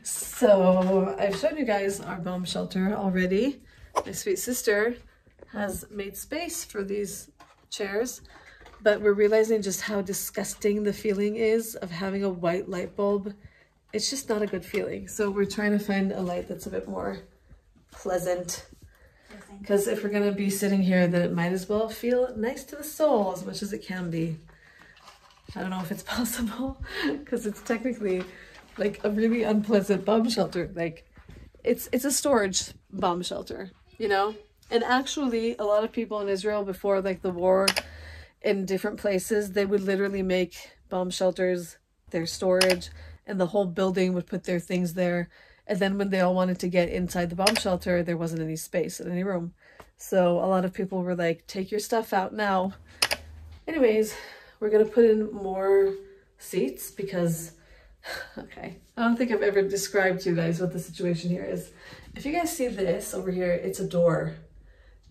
So I've shown you guys our bomb shelter already. My sweet sister has made space for these chairs, but we're realizing just how disgusting the feeling is of having a white light bulb. It's just not a good feeling. So we're trying to find a light that's a bit more pleasant. Because if we're gonna be sitting here, then it might as well feel nice to the soul as much as it can be. I don't know if it's possible, because it's technically like a really unpleasant bomb shelter. Like it's a storage bomb shelter, you know? And actually a lot of people in Israel before like the war, in different places, they would literally make bomb shelters their storage, and the whole building would put their things there. And then when they all wanted to get inside the bomb shelter, there wasn't any space in any room. So a lot of people were like, take your stuff out now. Anyways, we're gonna put in more seats because, okay, I don't think I've ever described to you guys what the situation here is. If you guys see this over here, it's a door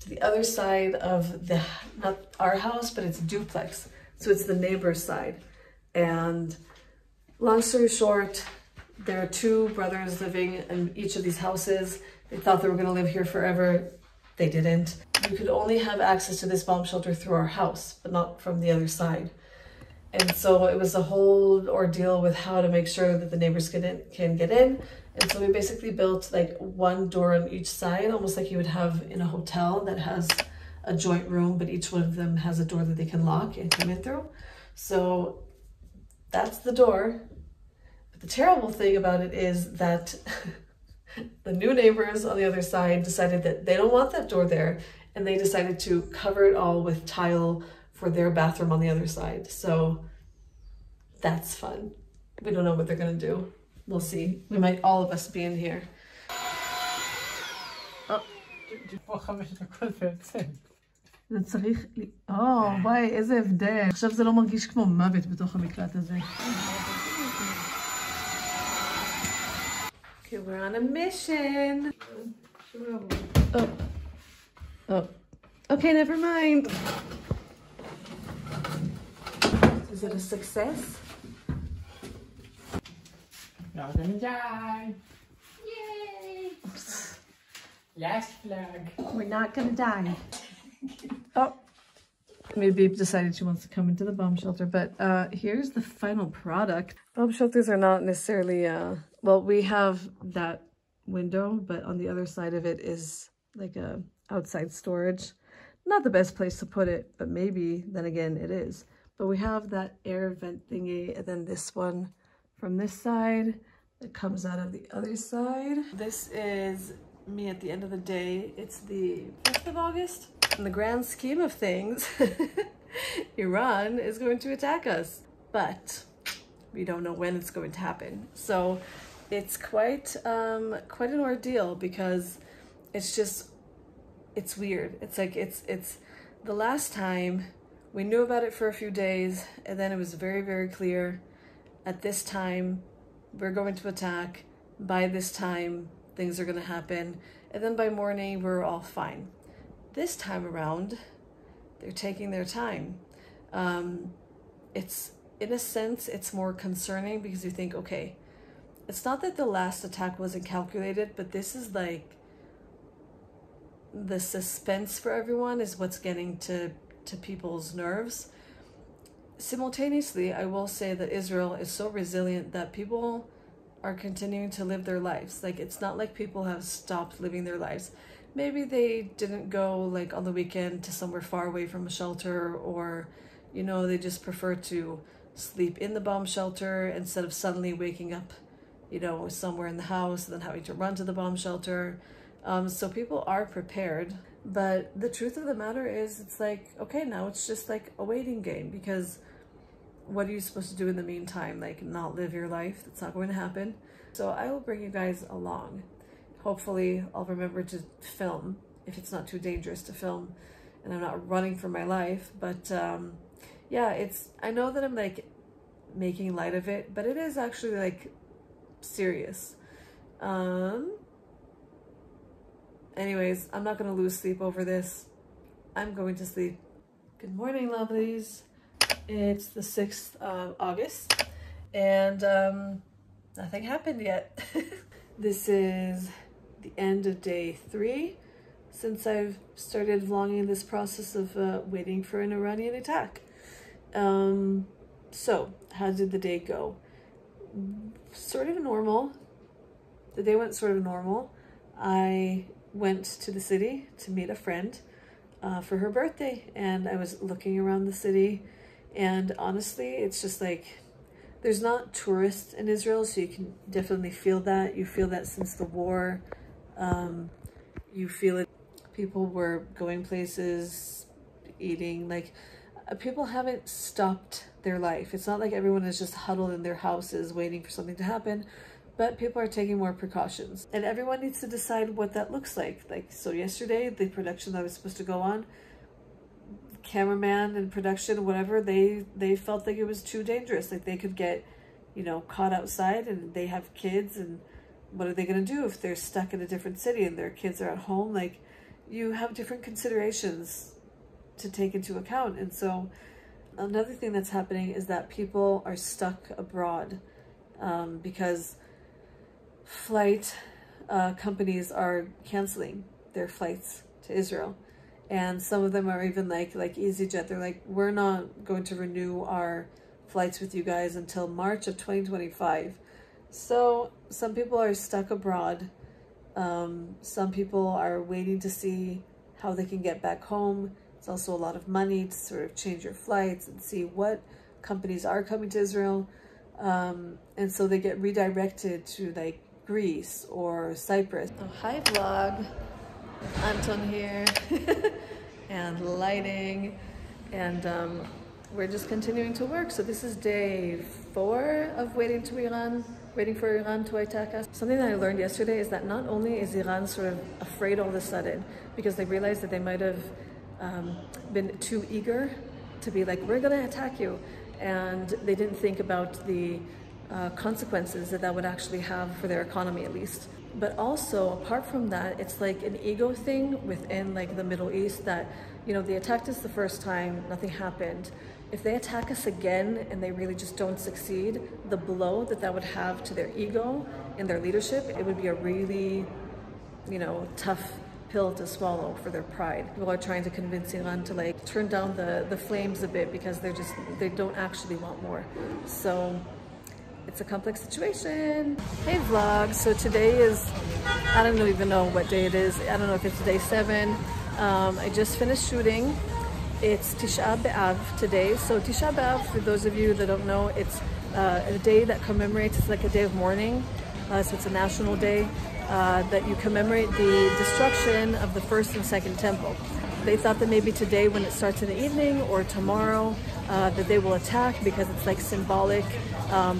to the other side of the, not our house, but it's a duplex. So it's the neighbor's side. And long story short, there are two brothers living in each of these houses. They thought they were gonna live here forever. They didn't. You could only have access to this bomb shelter through our house, but not from the other side. And so it was a whole ordeal with how to make sure that the neighbors can get in. And so we basically built like one door on each side, almost like you would have in a hotel that has a joint room, but each one of them has a door that they can lock and come in through. So that's the door. But the terrible thing about it is that the new neighbors on the other side decided that they don't want that door there, and they decided to cover it all with tile for their bathroom on the other side. So that's fun. We don't know what they're gonna do. We'll see. We might all of us be in here. Oh. זה צריך... וואי, איזה הבדל. עכשיו זה לא מרגיש כמו מוות בתוך המקלט הזה. Okay, we're on a mission. Oh. Okay, never mind. Is it a success? Not gonna die. Yay! Last flag. We're not gonna die. Oh. Maybe decided she wants to come into the bomb shelter, but here's the final product. Bomb shelters are not necessarily, well, we have that window, but on the other side of it is like a outside storage. Not the best place to put it, but maybe, then again, it is. But we have that air vent thingy, and then this one from this side that comes out of the other side. This is me at the end of the day. It's the 5th of August. In the grand scheme of things, Iran is going to attack us, but we don't know when it's going to happen. So it's quite an ordeal, because it's weird. It's like, it's the last time we knew about it for a few days, and then it was very, very clear at this time we're going to attack. By this time things are going to happen, and then by morning we're all fine. This time around, they're taking their time. It's, in a sense, it's more concerning, because you think, okay, it's not that the last attack wasn't calculated, but this is like, the suspense for everyone is what's getting to people's nerves. Simultaneously, I will say that Israel is so resilient that people are continuing to live their lives. Like, it's not like people have stopped living their lives. Maybe they didn't go like on the weekend to somewhere far away from a shelter, or, you know, they just prefer to sleep in the bomb shelter instead of suddenly waking up, you know, somewhere in the house and then having to run to the bomb shelter. So people are prepared, but the truth of the matter is, it's like, okay, now it's just like a waiting game, because what are you supposed to do in the meantime? Like, not live your life? That's not going to happen. So I will bring you guys along. Hopefully I'll remember to film if it's not too dangerous to film and I'm not running for my life. But yeah, I know that I'm like making light of it, but it is actually like serious. Anyways, I'm not gonna lose sleep over this. I'm going to sleep. Good morning, lovelies. It's the 6th of August, and nothing happened yet. This is the end of day 3 since I've started vlogging this process of waiting for an Iranian attack. So how did the day go? Sort of normal. The day went sort of normal. I went to the city to meet a friend for her birthday, and I was looking around the city, and honestly, it's just like, there's not tourists in Israel, so you can definitely feel that. You feel that since the war. You feel it. People were going places, eating, like people haven't stopped their life. It's not like everyone is just huddled in their houses waiting for something to happen, but people are taking more precautions, and everyone needs to decide what that looks like. Like, so yesterday, the production that I was supposed to go on, cameraman and production, whatever, they felt like it was too dangerous. Like they could get, you know, caught outside, and they have kids, and what are they going to do if they're stuck in a different city and their kids are at home? Like, you have different considerations to take into account. And so another thing that's happening is that people are stuck abroad because flight companies are canceling their flights to Israel. And some of them are even like EasyJet. They're like, we're not going to renew our flights with you guys until March of 2025. So some people are stuck abroad. Some people are waiting to see how they can get back home. It's also a lot of money to sort of change your flights and see what companies are coming to Israel. And so they get redirected to like Greece or Cyprus. Oh, hi vlog. Anton here. And lighting. And we're just continuing to work. So this is day 4 of waiting for Iran to attack us. Something that I learned yesterday is that not only is Iran sort of afraid all of a sudden because they realized that they might have been too eager to be like, we're gonna attack you. And they didn't think about the consequences that would actually have for their economy, at least. But also, apart from that, it's like an ego thing within like the Middle East that, you know, they attacked us the first time, nothing happened. If they attack us again and they really just don't succeed, the blow that would have to their ego and their leadership, it would be a really, you know, tough pill to swallow for their pride. People are trying to convince Iran to like turn down the flames a bit because they don't actually want war. So it's a complex situation. Hey vlog, so today is, I don't even know what day it is. I don't know if it's day 7. I just finished shooting. It's Tisha B'Av today. So Tisha B'Av, for those of you that don't know, it's a day that commemorates, it's like a day of mourning. So it's a national day that you commemorate the destruction of the first and second temple. They thought that maybe today when it starts in the evening or tomorrow that they will attack because it's like symbolic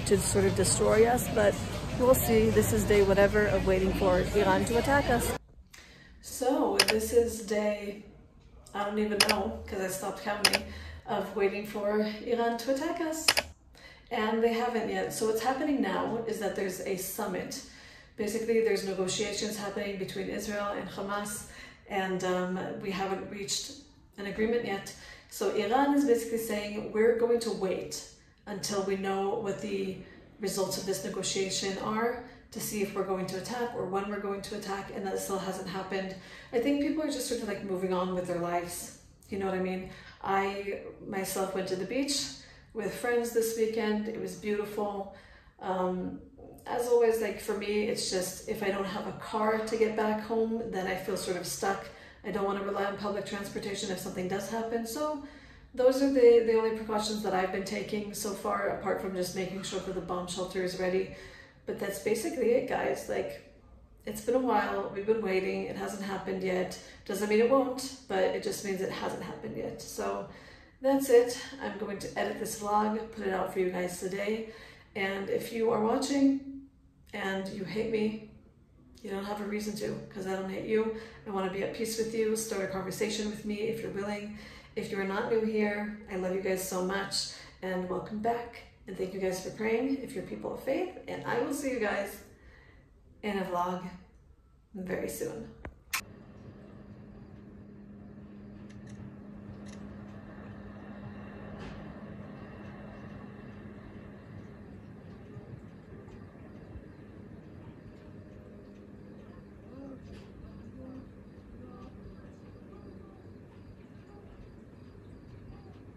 to sort of destroy us, but we'll see. This is day whatever of waiting for Iran to attack us. So this is day, I don't even know because I stopped counting, of waiting for Iran to attack us. And they haven't yet. So what's happening now is that there's a summit. Basically, there's negotiations happening between Israel and Hamas, and we haven't reached an agreement yet. So Iran is basically saying, we're going to wait until we know what the results of this negotiation are to see if we're going to attack or when we're going to attack, and that still hasn't happened. I think people are just sort of like moving on with their lives. You know what I mean? I myself went to the beach with friends this weekend. It was beautiful. As always, like for me, it's just if I don't have a car to get back home, then I feel sort of stuck. I don't want to rely on public transportation if something does happen. So those are the only precautions that I've been taking so far, apart from just making sure that the bomb shelter is ready. But that's basically it, guys. Like, it's been a while. We've been waiting. It hasn't happened yet. Doesn't mean it won't, but it just means it hasn't happened yet. So that's it. I'm going to edit this vlog, put it out for you guys today. And if you are watching and you hate me, you don't have a reason to, because I don't hate you. I want to be at peace with you, start a conversation with me if you're willing. If you're not new here, I love you guys so much and welcome back. And thank you guys for praying if you're people of faith. And I will see you guys in a vlog very soon.